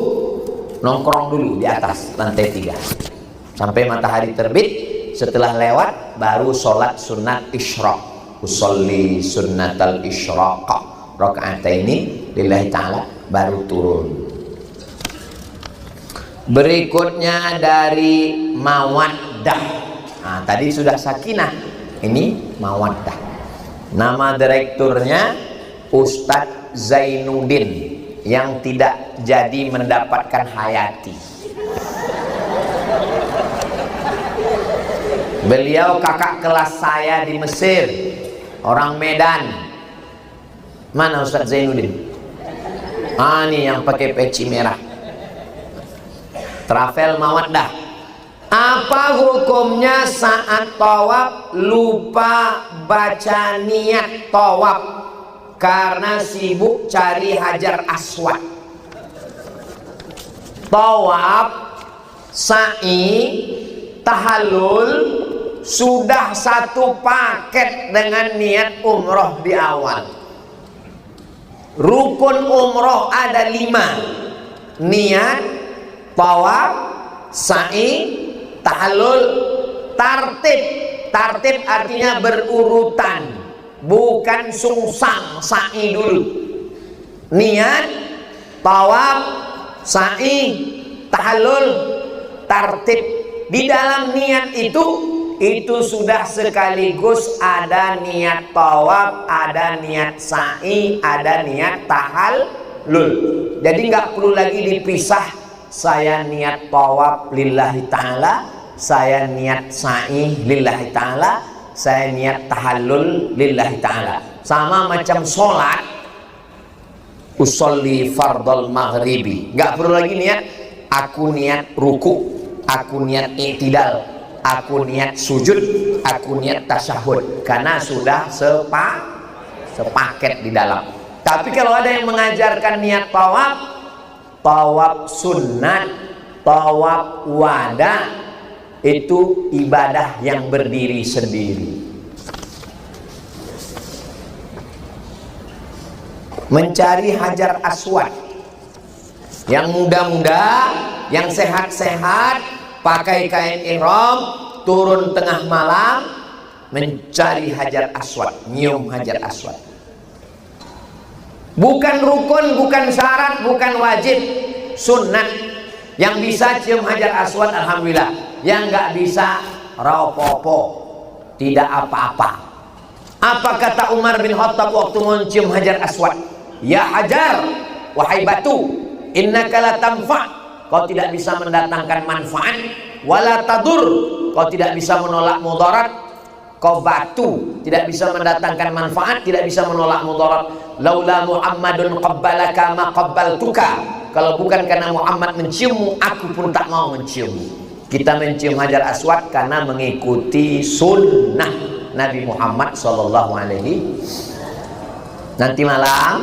nongkrong dulu di atas lantai 3 sampai matahari terbit. Setelah lewat baru sholat sunat isyraq. Usolli sunnatal isyraq raka'ataini lillahi ta'ala, baru turun. Berikutnya dari mawaddah. Nah, tadi sudah sakinah, ini mawaddah. Nama direkturnya Ustadz Zainuddin yang tidak jadi mendapatkan hayati. Beliau kakak kelas saya di Mesir, orang Medan. Mana Ustadz Zainuddin? Ah, ini yang pakai peci merah. Travel mawaddah. Apa hukumnya saat tawaf lupa baca niat tawaf karena sibuk cari Hajar Aswad? Tawaf, sa'i, tahallul sudah satu paket dengan niat umroh di awal. Rukun umroh ada 5: niat, tawaf, sa'i, tahallul, tartib. Tartib artinya berurutan, bukan sungsang. Sa'i dulu, niat, tawaf, sa'i, tahallul, tartib. Di dalam niat itu sudah sekaligus ada niat tawaf, ada niat sa'i, ada niat tahallul. Jadi nggak perlu lagi dipisah. Saya niat tawaf lillahi ta'ala, saya niat sa'i lillahi ta'ala, saya niat tahallul lillahi ta'ala. Sama macam sholat, usolli fardal maghribi, nggak perlu lagi niat aku niat ruku, aku niat i'tidal, aku niat sujud, aku niat tasyahud, karena sudah sepaket di dalam. Tapi kalau ada yang mengajarkan niat tawaf, tawaf sunnat, tawaf wada, itu ibadah yang berdiri sendiri. Mencari Hajar Aswad, yang muda-muda, yang sehat-sehat, pakai kain ihram, turun tengah malam, mencari Hajar Aswad, nyium Hajar Aswad. Bukan rukun, bukan syarat, bukan wajib, sunnat. Yang bisa cium Hajar Aswad alhamdulillah, yang nggak bisa rapopo. tidak apa-apa. Apa kata Umar bin Khattab waktu mencium Hajar Aswad? Ya Hajar, wahai batu, innaka la tanfa', kau tidak bisa mendatangkan manfaat, wala tadur, kau tidak bisa menolak mudarat. Kau batu, tidak bisa mendatangkan manfaat, tidak bisa menolak mudarat. Laula Muhammadun qabbalaka ma qabbaltuka, kalau bukan karena Muhammad menciummu, aku pun tak mau menciummu. Kita mencium Hajar Aswad karena mengikuti sunnah Nabi Muhammad SAW. Nanti malam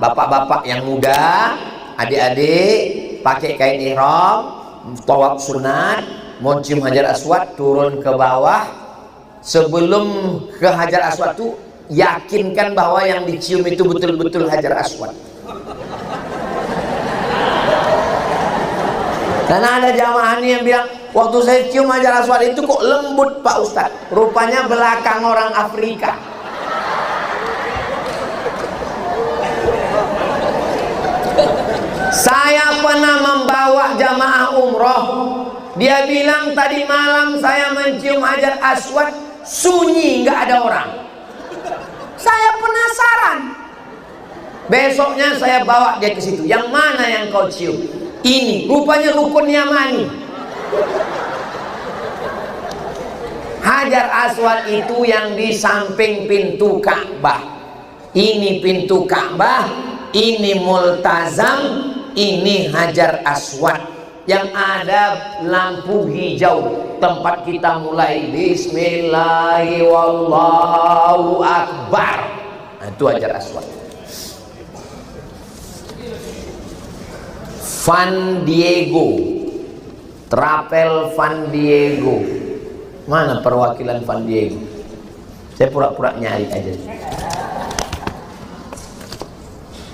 bapak-bapak yang muda, adik-adik pakai kain ihram, tawaf sunat, mau cium Hajar Aswad, turun ke bawah. Sebelum ke Hajar Aswad itu yakinkan bahwa yang dicium itu betul-betul Hajar Aswad. Karena ada jamaah ini yang bilang, waktu saya cium Hajar Aswad itu kok lembut Pak Ustadz, rupanya belakang orang Afrika. Saya pernah membawa jamaah umroh, dia bilang tadi malam saya mencium Hajar Aswad, sunyi, nggak ada orang. Saya penasaran. Besoknya saya bawa dia ke situ. Yang mana yang kau cium? Ini, rupanya rukun Yamani. Hajar Aswad itu yang di samping pintu Ka'bah. Ini pintu Ka'bah, ini Multazam, ini Hajar Aswad. Yang ada lampu hijau, tempat kita mulai Bismillahirrahmanirrahim, wallahu akbar. Nah, itu Hajar Aswad. Van Diego, Travel Van Diego. Mana perwakilan Van Diego? Saya pura-pura nyari aja.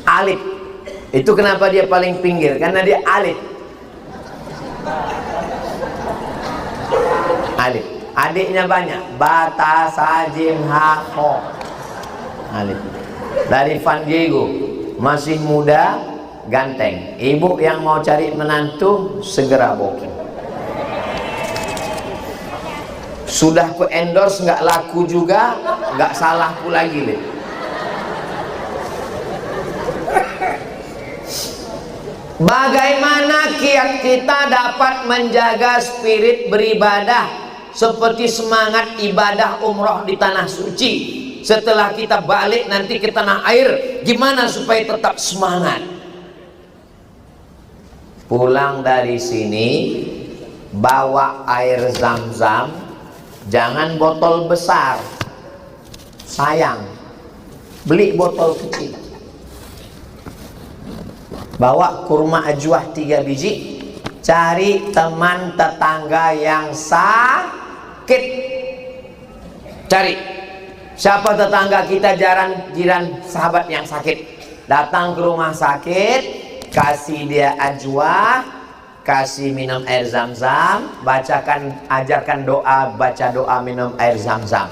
Alif. Itu kenapa dia paling pinggir? Karena dia alif. Alif. Adiknya banyak. Bata, Sajim, Hako. Alif. Dari Van Diego, masih muda, ganteng. Ibu yang mau cari menantu segera booking. Sudah ku endorse, nggak laku juga, nggak salah pula lagi deh. Bagaimana kita dapat menjaga spirit beribadah seperti semangat ibadah umroh di tanah suci? Setelah kita balik nanti ke tanah air, gimana supaya tetap semangat? Pulang dari sini bawa air zam-zam, jangan botol besar, sayang, beli botol kecil. Bawa kurma ajwah 3 biji, cari teman tetangga yang sakit. Cari siapa tetangga kita, jiran sahabat yang sakit, datang ke rumah sakit, kasih dia ajwah, kasih minum air zam-zam, ajarkan doa, baca doa, minum air zam-zam.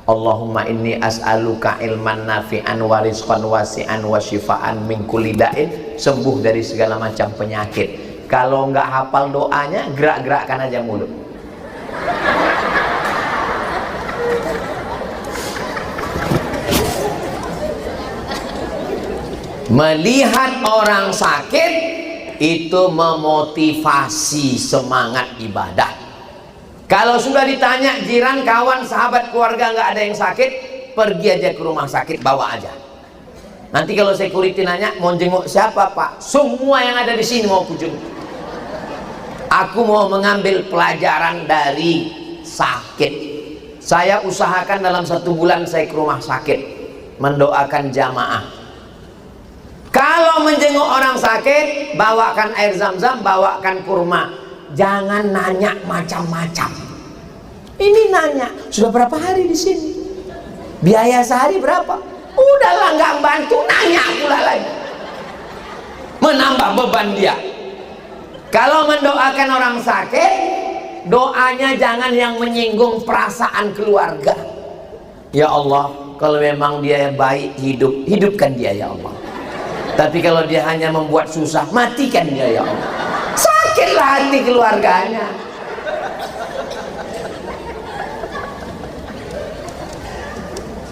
Allahumma inni as'aluka ilman nafi'an wa rizqan wasi'an wa shifaan min kulli da'in, sembuh dari segala macam penyakit. Kalau nggak hafal doanya, gerak-gerakkan aja mulut. Melihat orang sakit itu memotivasi semangat ibadah. Kalau sudah ditanya jiran, kawan, sahabat, keluarga nggak ada yang sakit, pergi aja ke rumah sakit, bawa aja. Nanti kalau security nanya, mau jenguk siapa Pak? Semua yang ada di sini mau kunjung. Aku mau mengambil pelajaran dari sakit. Saya usahakan dalam 1 bulan saya ke rumah sakit, mendoakan jamaah. Kalau menjenguk orang sakit, bawakan air zam-zam, bawakan kurma. Jangan nanya macam-macam. Ini nanya, sudah berapa hari di sini? Biaya sehari berapa? Udahlah, nggak bantu, nanya pula lagi. Menambah beban dia. Kalau mendoakan orang sakit, doanya jangan yang menyinggung perasaan keluarga. Ya Allah, kalau memang dia baik hidup, hidupkan dia ya Allah. Tapi kalau dia hanya membuat susah, matikan dia ya Allah. Sakitlah hati keluarganya.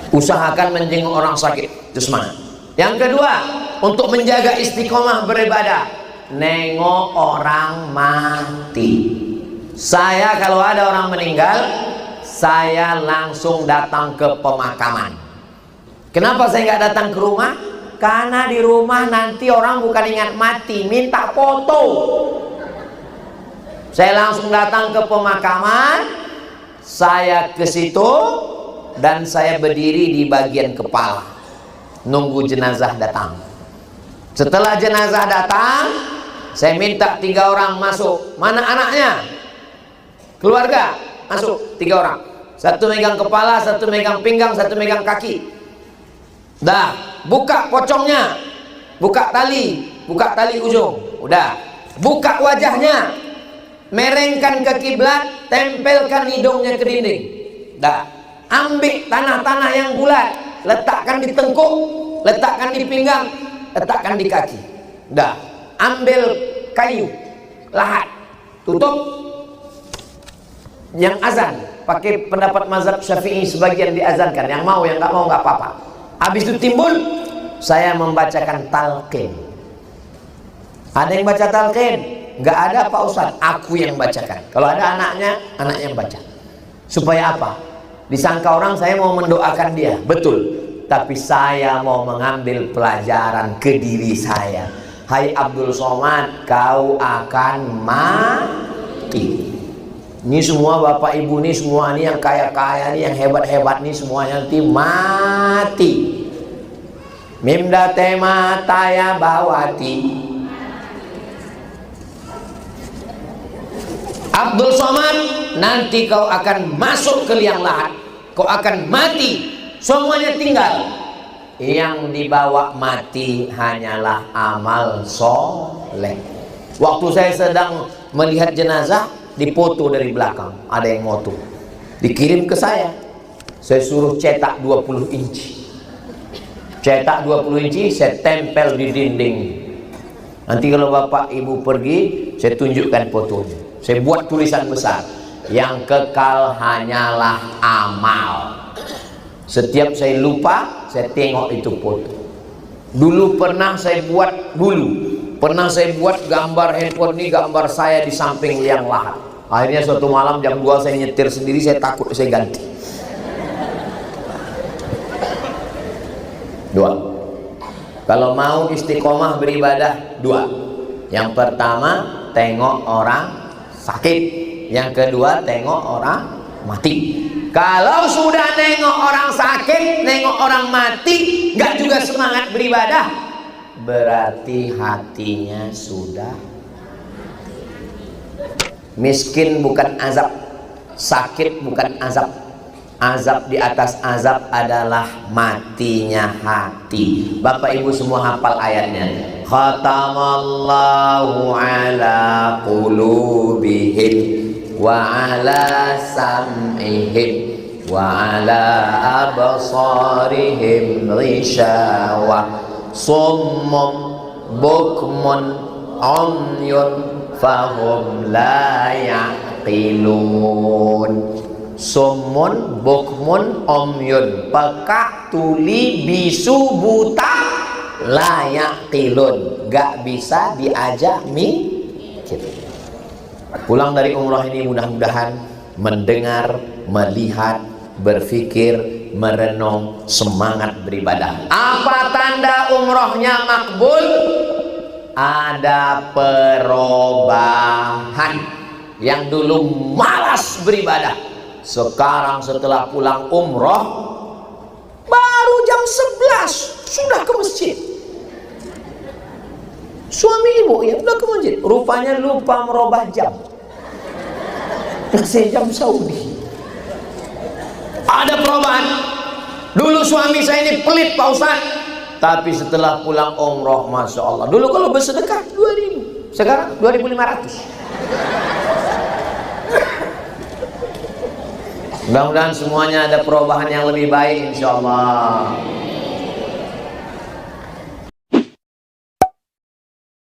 Usahakan menjenguk orang sakit, itu semangat. Yang kedua, untuk menjaga istiqomah beribadah, nengok orang mati. Saya kalau ada orang meninggal, saya langsung datang ke pemakaman. Kenapa saya nggak datang ke rumah? Karena di rumah nanti orang bukan ingat mati, minta foto. Saya langsung datang ke pemakaman, saya ke situ dan saya berdiri di bagian kepala, nunggu jenazah datang. Setelah jenazah datang, saya minta 3 orang masuk. Mana anaknya? Keluarga masuk 3 orang. Satu megang kepala, satu megang pinggang, satu megang kaki. Dah, buka pocongnya, buka tali ujung. Udah, buka wajahnya, merengkan ke kiblat, tempelkan hidungnya ke dinding. Dah, ambil tanah-tanah yang bulat, letakkan di tengkuk, letakkan di pinggang, letakkan di kaki. Dah, ambil kayu, lahat, tutup. Yang azan, pakai pendapat mazhab Syafi'i, sebagian diazankan. Yang mau, yang nggak mau nggak apa-apa. Habis itu timbul, saya membacakan talqin. Ada yang baca talqin? Nggak ada Pak Ustadz, aku yang bacakan. Kalau ada anaknya, anaknya yang baca. Supaya apa? Disangka orang saya mau mendoakan dia, betul. Tapi saya mau mengambil pelajaran ke diri saya. Hai Abdul Somad, kau akan mati. Ini semua bapak ibu nih, semua nih yang kaya-kaya nih, yang hebat-hebat nih, semuanya nanti mati. Mimda tema taya bawati. Abdul Somad, nanti kau akan masuk ke liang lahat, kau akan mati, semuanya tinggal. Yang dibawa mati hanyalah amal soleh. Waktu saya sedang melihat jenazah, dipoto dari belakang, ada yang moto, dikirim ke saya suruh cetak 20 inci. Cetak 20 inci, saya tempel di dinding. Nanti kalau bapak ibu pergi, saya tunjukkan fotonya. Saya buat tulisan besar, yang kekal hanyalah amal. Setiap saya lupa, saya tengok itu foto. Dulu pernah saya buat, gambar handphone ini, gambar saya di samping liang lahat. Akhirnya suatu malam jam 2 saya nyetir sendiri, saya takut, saya ganti. 2. Kalau mau istiqomah beribadah, 2. Yang pertama, tengok orang sakit. Yang kedua, tengok orang mati. Kalau sudah nengok orang sakit, nengok orang mati, nggak juga semangat beribadah, berarti hatinya sudah miskin. Bukan azab, sakit bukan azab. Azab di atas azab adalah matinya hati. Bapak ibu semua hafal ayatnya. Khatamallahu ala qulubihim wa ala sam'ihim wa ala absarihim ghishawa summum bukmun umyun fahum la yaqilun. Summun bukmun umyun, peka, tuli, bisu, buta, la yaqilun, gak bisa diajak mikir. Pulang dari umrah ini mudah-mudahan mendengar, melihat, berpikir, merenung, semangat beribadah. Apa tanda umrohnya makbul? Ada perubahan. Yang dulu malas beribadah, sekarang setelah pulang umroh, baru jam 11 sudah ke masjid. Suami ibu ya udah ke masjid, rupanya lupa merubah jam. Masih jam Saudi. Ada perubahan. Dulu suami saya ini pelit Pak Ustaz, tapi setelah pulang umroh, Masya Allah. Dulu kalau bersedekah 2.000, sekarang 2.500. Mudah-mudahan semuanya ada perubahan yang lebih baik, insya Allah.